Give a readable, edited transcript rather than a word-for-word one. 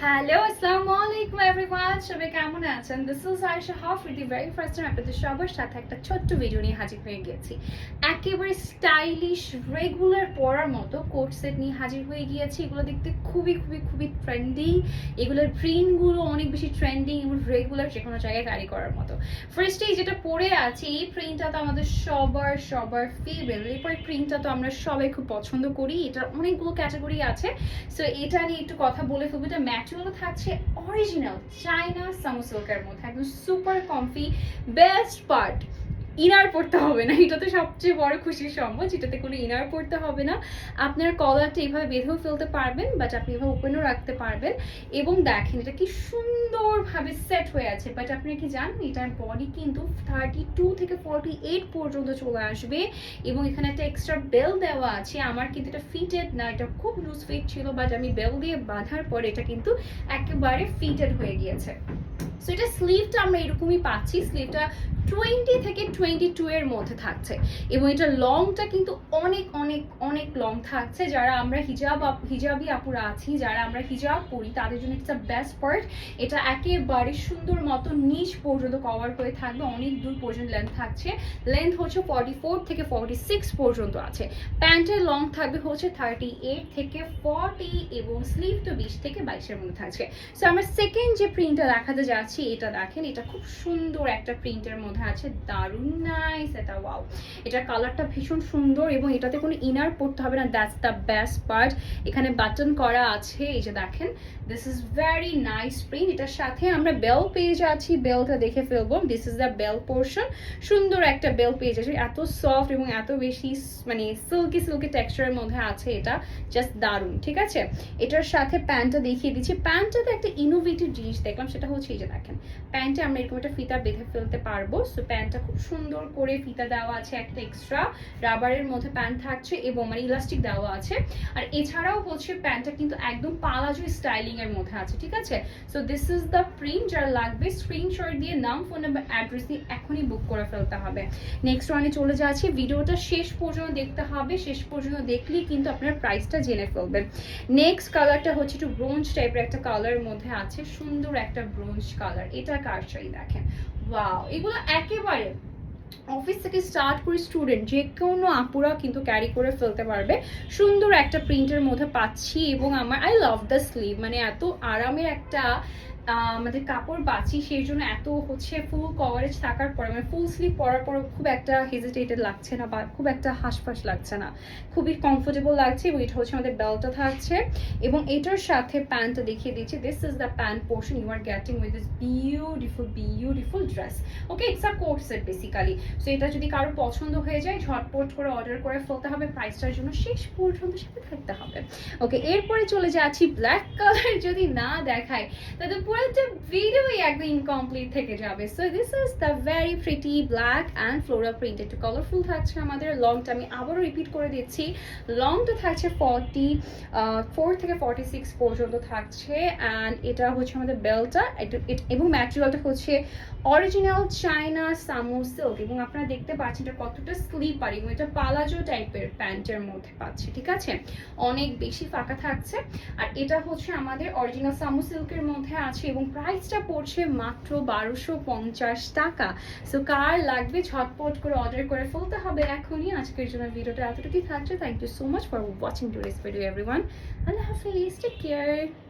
Hello, আসসালামু আলাইকুম everyone. সবাই কেমন আছেন? This is Ayesha Haque with the very first time আপনাদের সবার সাথে একটা ছোট্ট ভিডিও নিয়ে হাজির হয়ে গিয়েছি। একেবারে স্টাইলিশ রেগুলার পরার মতো কোট সেট নিয়ে হাজির হয়ে গিয়েছি। এগুলো দেখতে খুবই খুবই খুবই ট্রেন্ডি। এগুলোর প্রিন্টগুলো অনেক বেশি ট্রেন্ডিং এবং রেগুলার যে কোনো জায়গায় ক্যারি করার মতো। ফার্স্টেই যেটা পরে আছে এই প্রিন্টটা তো আমাদের সবার ফেভারিট। এরপর প্রিন্টটা তো আমরা সবাই খুব পছন্দ করি। এটার অনেকগুলো ক্যাটাগরি আছে। সো এটা নিয়ে একটু কথা বলে ফেলবো। এটা ম্যাটেরিয়াল থাকছে অরিজিনাল চায়না সামু সিল্কের মধ্যে, একদম super comfy. Best part, inner পড়তে হবে না। এটা তো সবচেয়ে বড় খুশির সম্ভব, যেটাতে কোনো ইনার পড়তে হবে না। আপনার কলারটা এইভাবে বেঁধেও ফেলতে পারবেন, বাট আপনি এভাবে ওপেনও রাখতে পারবেন। এবং দেখেন এটা কি সুন্দরভাবে সেট হয়ে আছে। বাট আপনি কি জানেন এটার বডি কিন্তু 32 থেকে 48 পর্যন্ত চলে আসবে। এবং এখানে একটা এক্সট্রা বেল দেওয়া আছে। আমার কিন্তু এটা ফিটেড না, এটা খুব লুজ ফিট ছিল, বাট আমি বেল দিয়ে বাঁধার পর এটা কিন্তু একেবারে ফিটেড হয়ে গিয়েছে। সো এটা স্লিভটা আমরা এরকমই পাচ্ছি। স্লিভটা 20 থেকে 22 এর মধ্যে থাকছে এবং এটা লংটা কিন্তু অনেক অনেক অনেক লং থাকছে। যারা আমরা হিজাবি আপুরা আছি, যারা আমরা হিজাব পরি, তাদের জন্য একটা বেস্ট পার্ট। এটা একেবারে সুন্দর মতো নিচ পর্যন্ত কভার করে থাকবে, অনেক দূর পর্যন্ত লেন্থ থাকছে। লেন্থ হচ্ছে 44 থেকে 46 পর্যন্ত আছে। প্যান্টের লং থাকবে হচ্ছে 38 থেকে 40 এবং স্লিভ তো 20 থেকে 22 মধ্যে থাকছে। সো আমরা সেকেন্ড যে প্রিন্টটা দেখাতে যাচ্ছি এটা দেখেন, এটা খুব সুন্দর একটা প্রিন্টের মধ্যে আছে, দারুণ নাইস এটা। ওয়াও, এটার কালারটা ভীষণ সুন্দর এবং এটাতে কোনো ইনার পড়তে হবে না। That's the best part. এখানে বাটন করা আছে, এই যে দেখেন, this is very nice print. এটার সাথে আমরা বেল পেয়ে যাচ্ছি, বেলটা দেখে ফেলবো। This is the bell portion. সুন্দর একটা বেল পেয়ে যাচ্ছে, এত সফট এবং এত বেশি মানে সিল্কি সিল্কি টেক্সচারের মধ্যে আছে। এটা জাস্ট দারুণ, ঠিক আছে। এটার সাথে প্যান্টটা দেখিয়ে দিচ্ছি। প্যান্টটাতে একটা ইনোভেটিভ জিনিস দেখলাম, সেটা হচ্ছে এই যে দেখেন, প্যান্টে আমরা এরকম একটা ফিতা বেঁধে ফেলতে পারবো। সো প্যান্টটা খুব সুন্দর করে ফিতা দেওয়া আছে, একটা এক্সট্রা রাবারের মধ্যে প্যান্ট থাকছে এবং মানে ইলাস্টিক দেওয়া আছে। আর এছাড়াও হচ্ছে প্যান্টটা কিন্তু একদম পালাজো স্টাইলিং এর মধ্যে আছে, ঠিক আছে। So this is the print. যারা লাগবে স্ক্রিনশট দিয়ে নাম, ফোন নাম্বার, অ্যাড্রেস দিয়ে এখনই বুক করে ফেলতে হবে। নেক্সট ওয়ানে চলে যাচ্ছি। ভিডিওটা শেষ পর্যন্ত দেখতে হবে, শেষ পর্যন্ত দেখলেই কিন্তু আপনার প্রাইসটা জেনে ফেলবেন। নেক্সট কালারটা হচ্ছে একটু ব্রোঞ্জ টাইপের একটা কালারের মধ্যে আছে, সুন্দর একটা ব্রোঞ্জ কালার। এটা কার চাই দেখেন, ওয়াও, এগুলো একেবারে অফিস থেকে স্টার্ট করে স্টুডেন্ট যে কোনো আপুরা কিন্তু ক্যারি করে ফেলতে পারবে। সুন্দর একটা প্রিন্টের মধ্যে পাচ্ছি এবং আমার আই লাভ দ্য স্লিভ, মানে এত আরামের একটা আমাদের কাপড় বাঁচি, সেই জন্য এত হচ্ছে ফুল কভারেজ থাকার পরে মানে ফুল স্লিভ পরার পর খুব একটা হেজিটেটেড লাগছে না বা খুব একটা হাঁসফাঁস লাগছে না, খুবই কমফোর্টেবল লাগছে। এবং এটা হচ্ছে আমাদের বেল্টটা থাকছে এবং এটার সাথে প্যান্টটা দেখিয়ে দিচ্ছি। This is the pant portion you are getting with this beautiful dress. Okay, it's a coat set basically. So এটা যদি কারো পছন্দ হয়ে যায় ঝটপট করে অর্ডার করে ফেলতে হবে, প্রাইসটার জন্য শেষ পর্যন্ত সাথে থাকতে হবে। ওকে, এরপরে চলে যাচ্ছি ব্ল্যাক কালার। যদি না দেখায় তাহলে পুরোটা ভিডিওই একদম ইনকমপ্লিট থেকে যাবে। So this is the very pretty black and floral print. একটু কালারফুল থাকছে আমাদের। লংটা আমি আবারও রিপিট করে দিচ্ছি, লংটা থাকছে 44 থেকে 46 পর্যন্ত থাকছে। অ্যান্ড এটা হচ্ছে আমাদের বেল্টটা এবং ম্যাটেরিয়ালটা হচ্ছে অরিজিনাল চায়না সামু সিল্ক। এবং আপনারা দেখতে পাচ্ছেন এটা কতটা স্লিপার এবং এটা পালাজো টাইপের প্যান্টের মধ্যে পাচ্ছি, ঠিক আছে। অনেক বেশি ফাঁকা থাকছে। আর এটা হচ্ছে আমাদের অরিজিনাল সামু সিল্কের মধ্যে আছে এবং প্রাইসটা পড়ছে মাত্র 1250 টাকা। সো কার লাগবে ঝটপট করে অর্ডার করে ফেলতে হবে এখনই। আজকের জন্য ভিডিওটা এতটুকুই থাকছে। Thank you so much for watching today's video everyone. আল্লাহ হাফেজ, টেক কেয়ার।